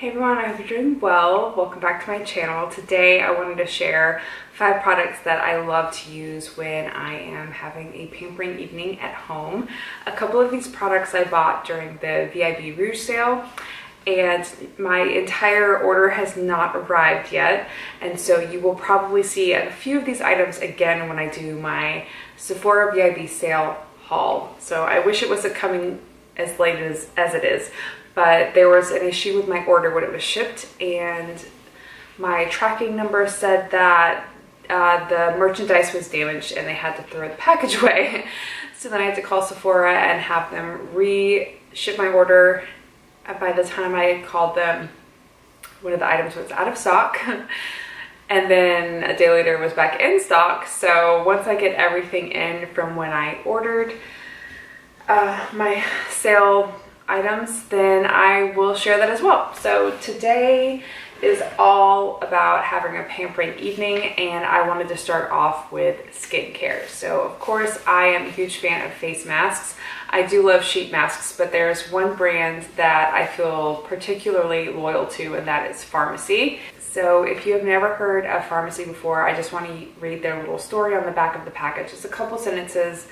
Hey everyone, I hope you're doing well. Welcome back to my channel. Today I wanted to share 5 products that I love to use when I am having a pampering evening at home. A couple of these products I bought during the VIB Rouge sale, and my entire order has not arrived yet, and so you will probably see a few of these items again when I do my Sephora VIB sale haul. So I wish it wasn't coming as late as it is, but there was an issue with my order when it was shipped, and my tracking number said that the merchandise was damaged and they had to throw the package away. So then I had to call Sephora and have them re-ship my order. By the time I called them, one of the items was out of stock. And then a day later it was back in stock. So once I get everything in from when I ordered my sale items, then I will share that as well. So today is all about having a pampering evening, and I wanted to start off with skincare. So of course I am a huge fan of face masks. I do love sheet masks, but there's one brand that I feel particularly loyal to, and that is Pharmacy. So if you have never heard of Pharmacy before, I just want to read their little story on the back of the package. It's a couple sentences,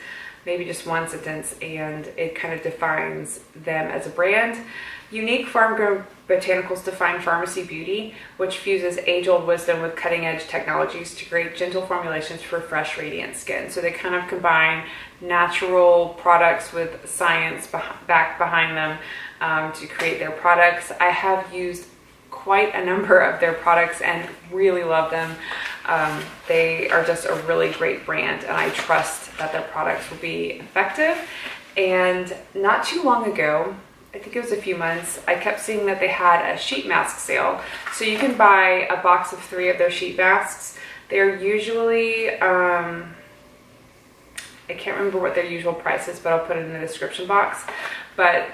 maybe just one sentence, and it kind of defines them as a brand. Unique farm-grown botanicals define Pharmacy beauty, which fuses age-old wisdom with cutting-edge technologies to create gentle formulations for fresh, radiant skin. So they kind of combine natural products with science back behind them to create their products. I have used quite a number of their products and really love them. They are just a really great brand, and I trust that their products will be effective. And not too long ago, I think it was a few months, I kept seeing that they had a sheet mask sale. So you can buy a box of 3 of their sheet masks. They're usually, I can't remember what their usual price is, but I'll put it in the description box. But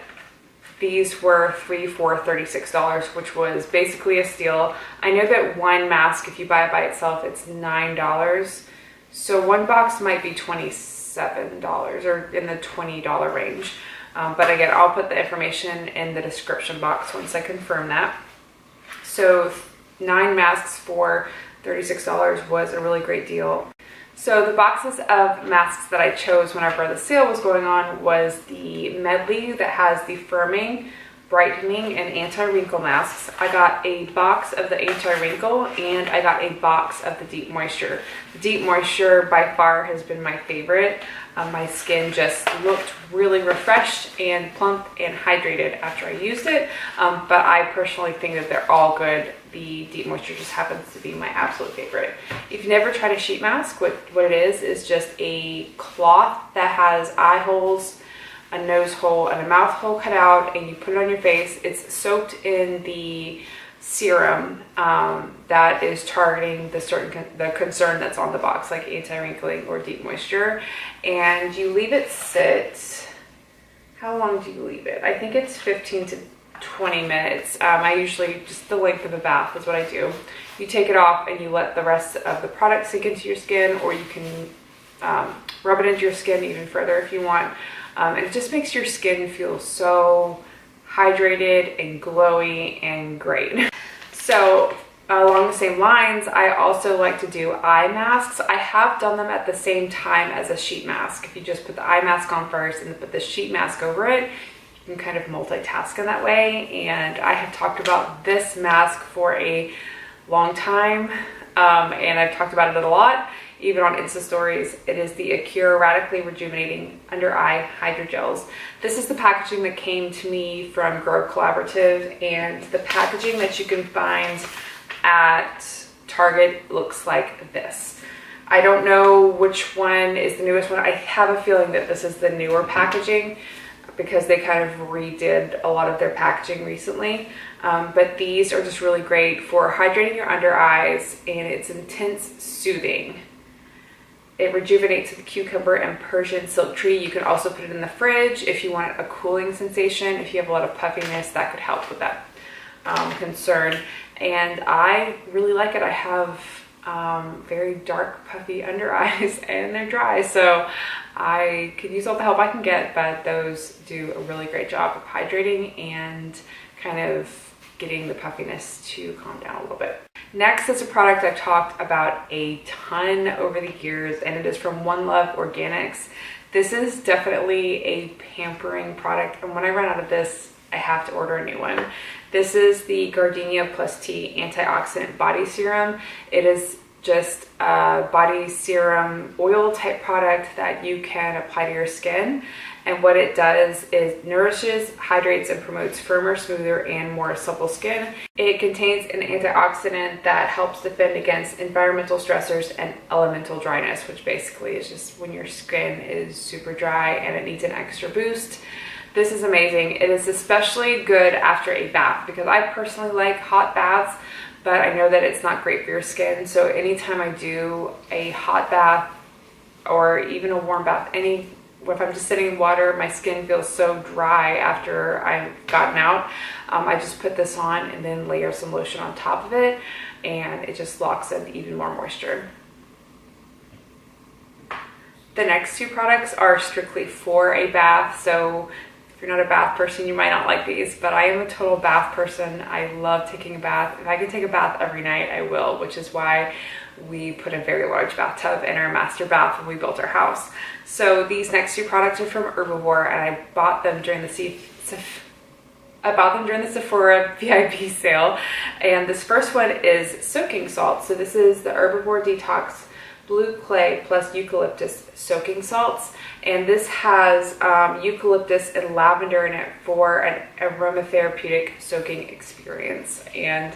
these were 3 for $36, which was basically a steal. I know that one mask, if you buy it by itself, it's $9. So one box might be $27 or in the $20 range. But again, I'll put the information in the description box once I confirm that. So 9 masks for $36 was a really great deal. So the boxes of masks that I chose whenever the sale was going on was the medley that has the firming, brightening, and anti-wrinkle masks. I got a box of the anti-wrinkle, and I got a box of the deep moisture. The deep moisture by far has been my favorite. My skin just looked really refreshed and plump and hydrated after I used it, but I personally think that they're all good. The deep moisture just happens to be my absolute favorite. If you've never tried a sheet mask, what it is just a cloth that has eye holes, a nose hole, and a mouth hole cut out, and you put it on your face. It's soaked in the serum that is targeting the concern that's on the box, like anti-wrinkling or deep moisture, and you leave it sit. How long do you leave it? I think it's 15 to 20 minutes. I usually, just the length of a bath is what I do. You take it off and you let the rest of the product sink into your skin, or you can rub it into your skin even further if you want. And it just makes your skin feel so hydrated and glowy and great. So along the same lines, I also like to do eye masks. I have done them at the same time as a sheet mask. If you just put the eye mask on first and then put the sheet mask over it, you can kind of multitask in that way. And I have talked about this mask for a long time, and I've talked about it a lot, even on Insta stories. It is the Acure Radically Rejuvenating Under Eye Hydrogels. This is the packaging that came to me from Grow Collaborative, and the packaging that you can find at Target looks like this. I don't know which one is the newest one. I have a feeling that this is the newer packaging because they kind of redid a lot of their packaging recently. But these are just really great for hydrating your under eyes, and it's intense soothing. It rejuvenates with cucumber and Persian silk tree. You can also put it in the fridge if you want a cooling sensation. If you have a lot of puffiness, that could help with that concern. And I really like it. I have very dark, puffy under eyes, and they're dry, so I could use all the help I can get, but those do a really great job of hydrating and kind of getting the puffiness to calm down a little bit. Next is a product I've talked about a ton over the years, and it is from One Love Organics. This is definitely a pampering product, and when I run out of this, I have to order a new one. This is the Gardenia Plus T Antioxidant Body Serum. It is just a body serum oil type product that you can apply to your skin. And what it does is nourishes, hydrates, and promotes firmer, smoother, and more supple skin. It contains an antioxidant that helps defend against environmental stressors and elemental dryness, which basically is just when your skin is super dry and it needs an extra boost. This is amazing. It is especially good after a bath because I personally like hot baths, but I know that it's not great for your skin. So anytime I do a hot bath or even a warm bath, if I'm just sitting in water, my skin feels so dry after I've gotten out. I just put this on and then layer some lotion on top of it, and it just locks in even more moisture. The next two products are strictly for a bath. So if you're not a bath person, you might not like these, but I am a total bath person. I love taking a bath. If I could take a bath every night, I will, which is why we put a very large bathtub in our master bath when we built our house. So these next two products are from Herbivore, and I bought them during the Sephora VIP sale. And this first one is soaking salt. So this is the Herbivore Detox Blue Clay plus Eucalyptus soaking salts. And this has eucalyptus and lavender in it for an aromatherapeutic soaking experience. And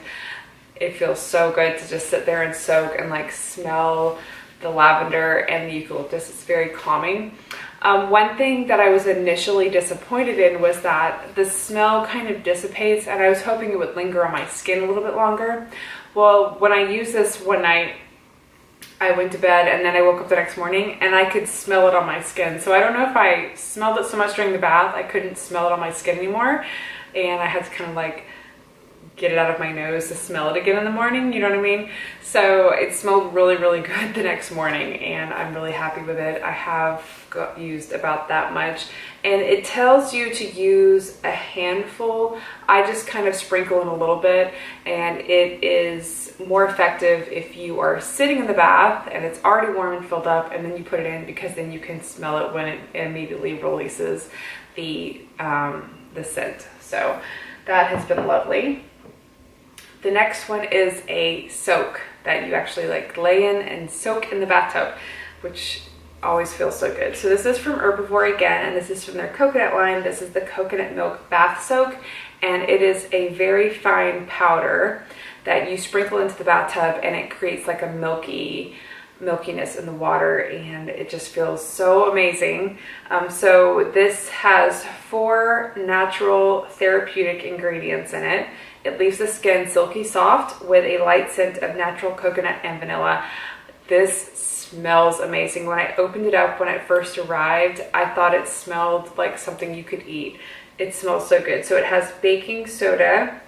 it feels so good to just sit there and soak and like smell the lavender and the eucalyptus. It's very calming. One thing that I was initially disappointed in was that the smell kind of dissipates, and I was hoping it would linger on my skin a little bit longer. Well, when I used this one night, I went to bed and then I woke up the next morning and I could smell it on my skin. So I don't know if I smelled it so much during the bath, I couldn't smell it on my skin anymore. And I had to kind of like get it out of my nose to smell it again in the morning, you know what I mean? So it smelled really, really good the next morning, and I'm really happy with it. I have used about that much, and it tells you to use a handful. I just kind of sprinkle in a little bit, and it is more effective if you are sitting in the bath and it's already warm and filled up, and then you put it in, because then you can smell it when it immediately releases the scent. So that has been lovely. The next one is a soak that you actually like lay in and soak in the bathtub, which always feels so good. So this is from Herbivore again, and this is from their coconut line. This is the coconut milk bath soak, and it is a very fine powder that you sprinkle into the bathtub, and it creates like a milkiness in the water, and it just feels so amazing. So this has 4 natural therapeutic ingredients in it. It leaves the skin silky soft with a light scent of natural coconut and vanilla. This smells amazing. When I opened it up when it first arrived, I thought it smelled like something you could eat. It smells so good. So it has baking soda,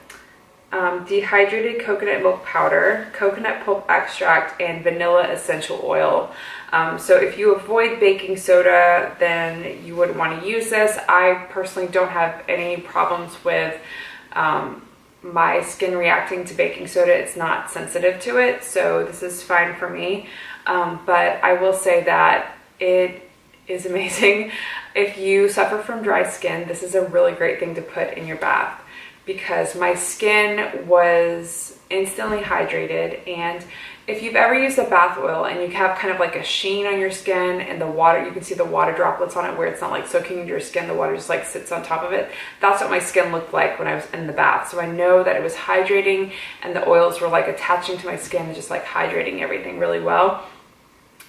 dehydrated coconut milk powder, coconut pulp extract, and vanilla essential oil. So if you avoid baking soda, then you wouldn't want to use this. I personally don't have any problems with my skin reacting to baking soda. It's not sensitive to it, so this is fine for me. But I will say that it is amazing. If you suffer from dry skin, this is a really great thing to put in your bath, because my skin was instantly hydrated. And if you've ever used a bath oil and you have kind of like a sheen on your skin, and the water, you can see the water droplets on it where it's not like soaking into your skin, the water just like sits on top of it. That's what my skin looked like when I was in the bath. So I know that it was hydrating, and the oils were like attaching to my skin and just like hydrating everything really well.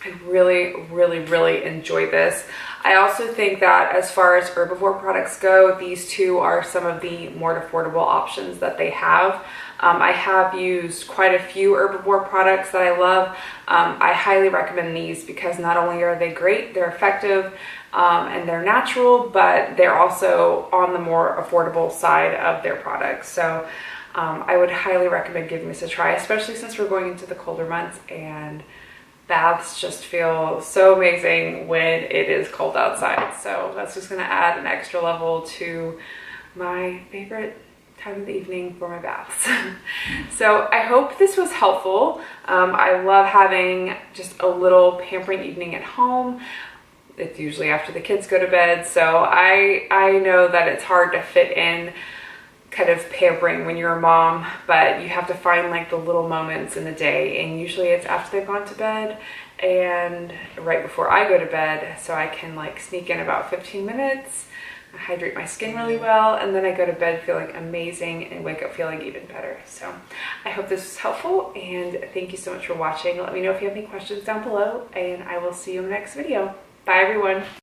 I really, really, really enjoy this. I also think that as far as Herbivore products go, these two are some of the more affordable options that they have. I have used quite a few Herbivore products that I love. I highly recommend these because not only are they great, they're effective, and they're natural, but they're also on the more affordable side of their products. So I would highly recommend giving this a try, especially since we're going into the colder months, and baths just feel so amazing when it is cold outside. So that's just gonna add an extra level to my favorite time of the evening for my baths. So I hope this was helpful. I love having just a little pampering evening at home. It's usually after the kids go to bed, so I know that it's hard to fit in kind of pampering when you're a mom, but you have to find like the little moments in the day, and usually it's after they've gone to bed and right before I go to bed, so I can like sneak in about 15 minutes, hydrate my skin really well, and then I go to bed feeling amazing and wake up feeling even better. So I hope this was helpful, and thank you so much for watching. Let me know if you have any questions down below, and I will see you in the next video. Bye everyone.